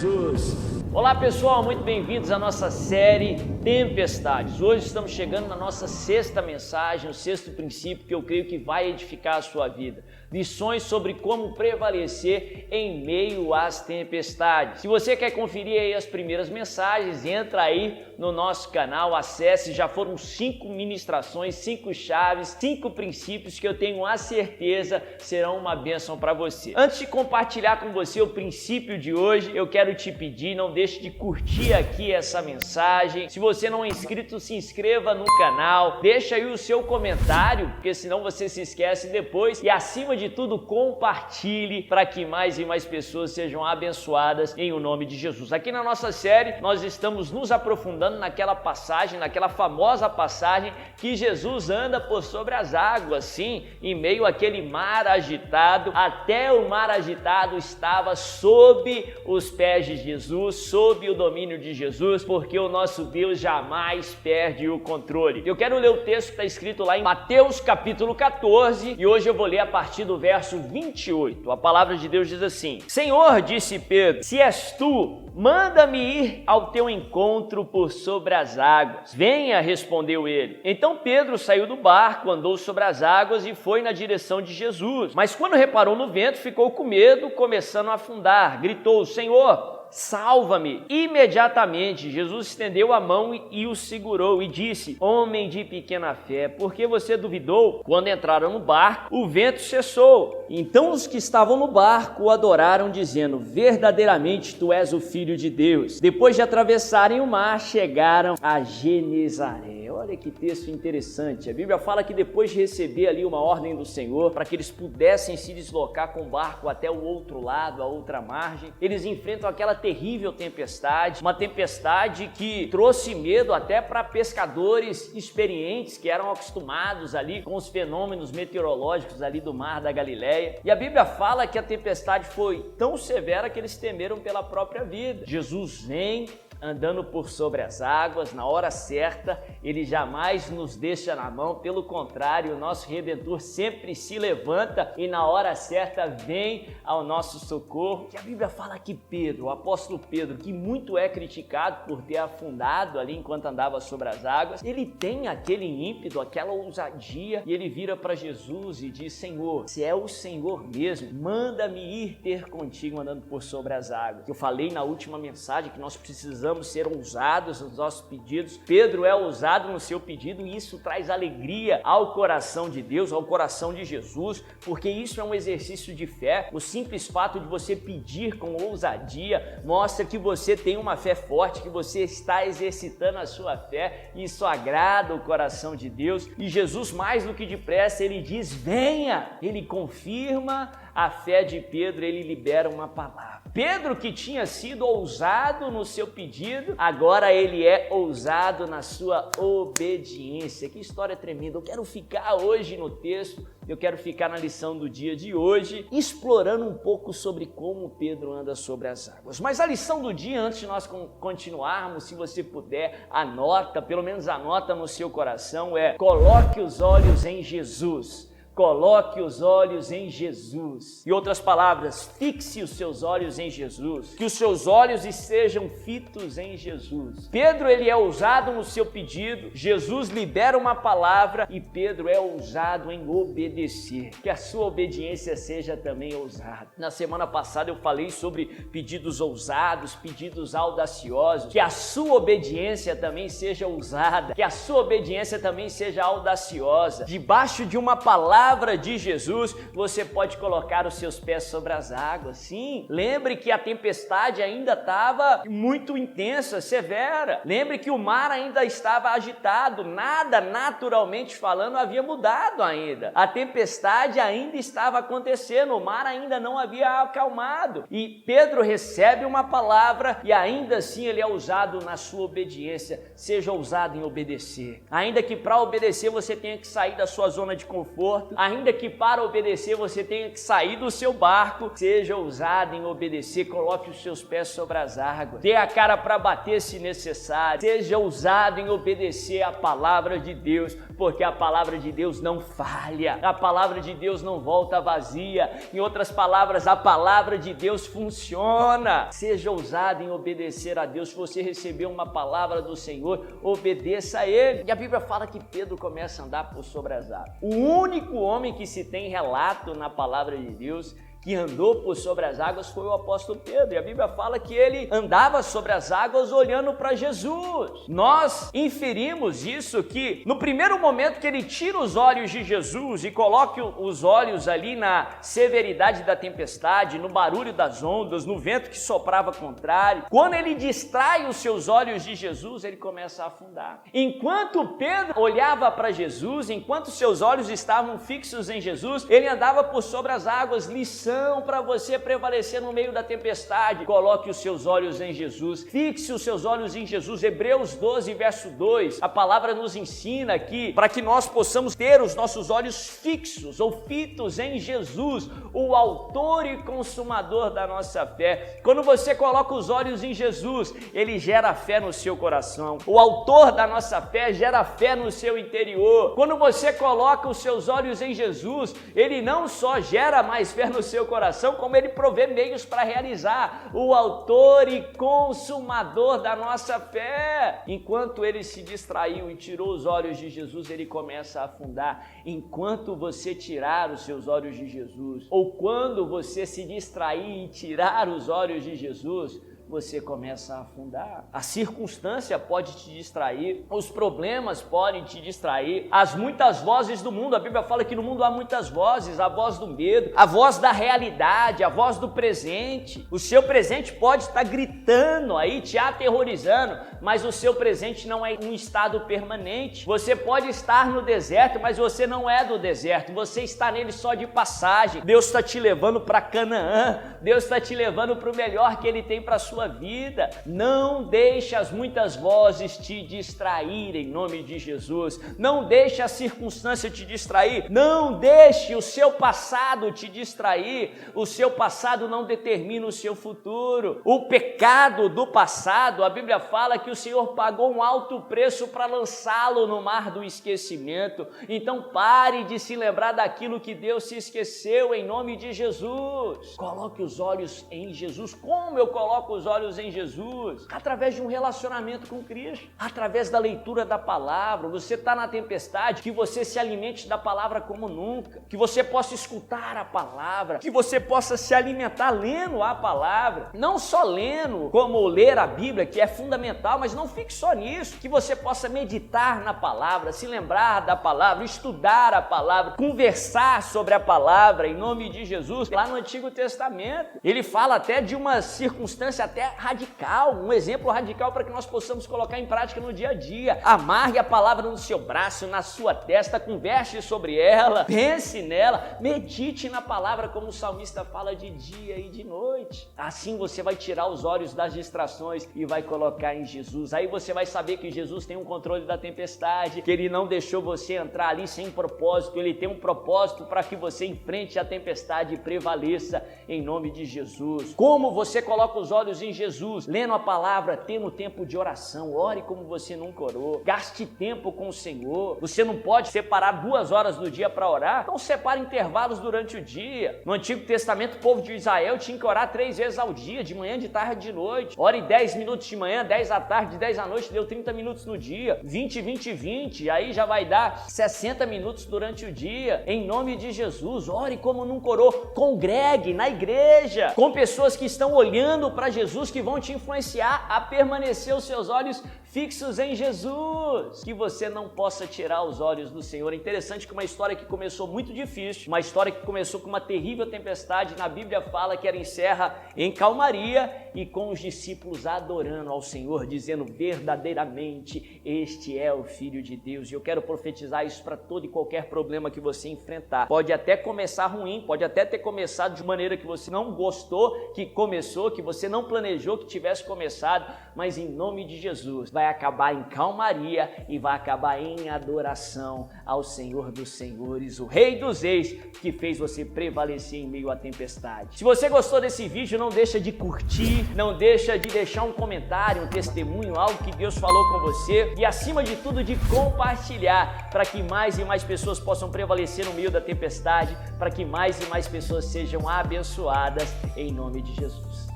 Jesus. Olá pessoal, muito bem-vindos à nossa série Tempestades. Hoje estamos chegando na nossa sexta mensagem, o sexto princípio que eu creio que vai edificar a sua vida. Lições sobre como prevalecer em meio às tempestades. Se você quer conferir aí as primeiras mensagens, entra aí no nosso canal, acesse, já foram 5 ministrações, 5 chaves, 5 princípios que eu tenho a certeza serão uma bênção para você. Antes de compartilhar com você o princípio de hoje, eu quero te pedir, não deixe de curtir aqui essa mensagem. Se você não é inscrito, se inscreva no canal, deixa aí o seu comentário, porque senão você se esquece depois, e acima de tudo, compartilhe para que mais e mais pessoas sejam abençoadas em o nome de Jesus. Aqui na nossa série, nós estamos nos aprofundando naquela passagem, naquela famosa passagem que Jesus anda por sobre as águas, sim, em meio àquele mar agitado. Até o mar agitado estava sob os pés de Jesus, sob o domínio de Jesus, porque o nosso Deus jamais perde o controle. Eu quero ler o texto que está escrito lá em Mateus capítulo 14 e hoje eu vou ler a partir do verso 28. A palavra de Deus diz assim: Senhor, disse Pedro, se és tu, manda-me ir ao teu encontro por sobre as águas. Venha, respondeu ele. Então Pedro saiu do barco, andou sobre as águas e foi na direção de Jesus. Mas quando reparou no vento, ficou com medo, começando a afundar. Gritou: Senhor, salva-me! Imediatamente Jesus estendeu a mão e o segurou e disse: Homem de pequena fé, por que você duvidou? Quando entraram no barco, o vento cessou. Então os que estavam no barco o adoraram, dizendo: verdadeiramente tu és o Filho de Deus. Depois de atravessarem o mar, chegaram a Genezaré. Olha que texto interessante. A Bíblia fala que depois de receber ali uma ordem do Senhor para que eles pudessem se deslocar com o barco até o outro lado, a outra margem, eles enfrentam aquela terrível tempestade, uma tempestade que trouxe medo até para pescadores experientes que eram acostumados ali com os fenômenos meteorológicos ali do mar da Galileia. E a Bíblia fala que a tempestade foi tão severa que eles temeram pela própria vida. Jesus vem andando por sobre as águas, na hora certa, ele jamais nos deixa na mão, pelo contrário, o nosso Redentor sempre se levanta e na hora certa vem ao nosso socorro. E a Bíblia fala que Pedro, o apóstolo Pedro, que muito é criticado por ter afundado ali enquanto andava sobre as águas, ele tem aquele ímpeto, aquela ousadia, e ele vira para Jesus e diz: Senhor, se é o Senhor mesmo, manda-me ir ter contigo andando por sobre as águas. Eu falei na última mensagem que nós precisamos ser ousados nos nossos pedidos. Pedro é ousado no seu pedido e isso traz alegria ao coração de Deus, ao coração de Jesus, porque isso é um exercício de fé. O simples fato de você pedir com ousadia mostra que você tem uma fé forte, que você está exercitando a sua fé, e isso agrada o coração de Deus. E Jesus, mais do que depressa, ele diz: venha! Ele confirma a fé de Pedro, ele libera uma palavra. Pedro, que tinha sido ousado no seu pedido, agora ele é ousado na sua obediência. Que história tremenda! Eu quero ficar hoje no texto, eu quero ficar na lição do dia de hoje, explorando um pouco sobre como Pedro anda sobre as águas. Mas a lição do dia, antes de nós continuarmos, se você puder, anota, pelo menos anota no seu coração, coloque os olhos em Jesus. Coloque os olhos em Jesus. Em outras palavras, fixe os seus olhos em Jesus. Que os seus olhos estejam fitos em Jesus. Pedro, ele é ousado no seu pedido. Jesus libera uma palavra e Pedro é ousado em obedecer. Que a sua obediência seja também ousada. Na semana passada eu falei sobre pedidos ousados, pedidos audaciosos. Que a sua obediência também seja ousada. Que a sua obediência também seja audaciosa. Debaixo de uma palavra de Jesus, você pode colocar os seus pés sobre as águas. Sim, lembre que a tempestade ainda estava muito intensa, severa. Lembre que o mar ainda estava agitado. Nada, naturalmente falando, havia mudado ainda. A tempestade ainda estava acontecendo, o mar ainda não havia acalmado. E Pedro recebe uma palavra e ainda assim ele é ousado na sua obediência. Seja ousado em obedecer. Ainda que para obedecer você tenha que sair da sua zona de conforto, ponto, ainda que para obedecer você tenha que sair do seu barco, seja ousado em obedecer, coloque os seus pés sobre as águas, dê a cara para bater se necessário, seja ousado em obedecer a palavra de Deus, porque a palavra de Deus não falha, a palavra de Deus não volta vazia, em outras palavras, a palavra de Deus funciona. Seja ousado em obedecer a Deus. Se você recebeu uma palavra do Senhor, obedeça a Ele. E a Bíblia fala que Pedro começa a andar por sobre as águas. O único homem que se tem relato na palavra de Deus que andou por sobre as águas foi o apóstolo Pedro, e a Bíblia fala que ele andava sobre as águas olhando para Jesus. Nós inferimos isso, que no primeiro momento que ele tira os olhos de Jesus e coloca os olhos ali na severidade da tempestade, no barulho das ondas, no vento que soprava contrário, quando ele distrai os seus olhos de Jesus, ele começa a afundar. Enquanto Pedro olhava para Jesus, enquanto seus olhos estavam fixos em Jesus, ele andava por sobre as águas. Lição para você prevalecer no meio da tempestade: coloque os seus olhos em Jesus, fixe os seus olhos em Jesus. Hebreus 12, verso 2, a palavra nos ensina aqui para que nós possamos ter os nossos olhos fixos ou fitos em Jesus, o autor e consumador da nossa fé. Quando você coloca os olhos em Jesus, ele gera fé no seu coração. O autor da nossa fé gera fé no seu interior. Quando você coloca os seus olhos em Jesus, ele não só gera mais fé no seu coração, como ele provê meios para realizar. O autor e consumador da nossa fé. Enquanto ele se distraiu e tirou os olhos de Jesus, ele começa a afundar. Enquanto você tirar os seus olhos de Jesus, ou quando você se distrair e tirar os olhos de Jesus, você começa a afundar. A circunstância pode te distrair, os problemas podem te distrair, as muitas vozes do mundo. A Bíblia fala que no mundo há muitas vozes: a voz do medo, a voz da realidade, a voz do presente. O seu presente pode estar gritando aí, te aterrorizando, mas o seu presente não é um estado permanente. Você pode estar no deserto, mas você não é do deserto, você está nele só de passagem. Deus está te levando para Canaã, Deus está te levando para o melhor que Ele tem para a sua vida. Não deixe as muitas vozes te distraírem, em nome de Jesus. Não deixe a circunstância te distrair. Não deixe o seu passado te distrair. O seu passado não determina o seu futuro. O pecado do passado, a Bíblia fala que o Senhor pagou um alto preço para lançá-lo no mar do esquecimento. Então pare de se lembrar daquilo que Deus se esqueceu, em nome de Jesus. Coloque os olhos em Jesus. Como eu coloco os olhos em Jesus? Através de um relacionamento com Cristo, através da leitura da palavra. Você está na tempestade, que você se alimente da palavra como nunca, que você possa escutar a palavra, que você possa se alimentar lendo a palavra, não só lendo como ler a Bíblia, que é fundamental, mas não fique só nisso, que você possa meditar na palavra, se lembrar da palavra, estudar a palavra, conversar sobre a palavra, em nome de Jesus. Lá no Antigo Testamento, ele fala até de uma circunstância até radical, um exemplo radical para que nós possamos colocar em prática no dia a dia. Amarre a palavra no seu braço, na sua testa, converse sobre ela, pense nela, medite na palavra, como o salmista fala, de dia e de noite. Assim você vai tirar os olhos das distrações e vai colocar em Jesus. Aí você vai saber que Jesus tem um controle da tempestade, que Ele não deixou você entrar ali sem propósito. Ele tem um propósito para que você enfrente a tempestade e prevaleça, em nome de Jesus. Como você coloca os olhos em Jesus? Lendo a palavra, tendo tempo de oração. Ore como você nunca orou. Gaste tempo com o Senhor. Você não pode separar 2 horas do dia para orar? Então separe intervalos durante o dia. No Antigo Testamento, o povo de Israel tinha que orar 3 vezes ao dia, de manhã, de tarde, de noite. Ore 10 minutos de manhã, 10 à tarde, 10 à noite, deu 30 minutos no dia. 20, 20, 20, aí já vai dar 60 minutos durante o dia. Em nome de Jesus, ore como nunca orou. Congregue na igreja, com pessoas que estão olhando para Jesus, que vão te influenciar a permanecer os seus olhos fixos em Jesus, que você não possa tirar os olhos do Senhor. É interessante que uma história que começou muito difícil, uma história que começou com uma terrível tempestade, na Bíblia fala que ela encerra em calmaria e com os discípulos adorando ao Senhor, dizendo verdadeiramente este é o Filho de Deus. E eu quero profetizar isso para todo e qualquer problema que você enfrentar. Pode até começar ruim, pode até ter começado de maneira que você não gostou que começou, que você não planejou que tivesse começado, mas em nome de Jesus vai acabar em calmaria e vai acabar em adoração ao Senhor dos Senhores, o Rei dos Reis, que fez você prevalecer em meio à tempestade. Se você gostou desse vídeo, não deixa de curtir, não deixa de deixar um comentário, um testemunho, algo que Deus falou com você e, acima de tudo, de compartilhar para que mais e mais pessoas possam prevalecer no meio da tempestade, para que mais e mais pessoas sejam abençoadas em nome de Jesus.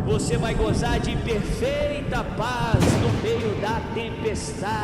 Você vai gozar de perfeita paz no meio da tempestade.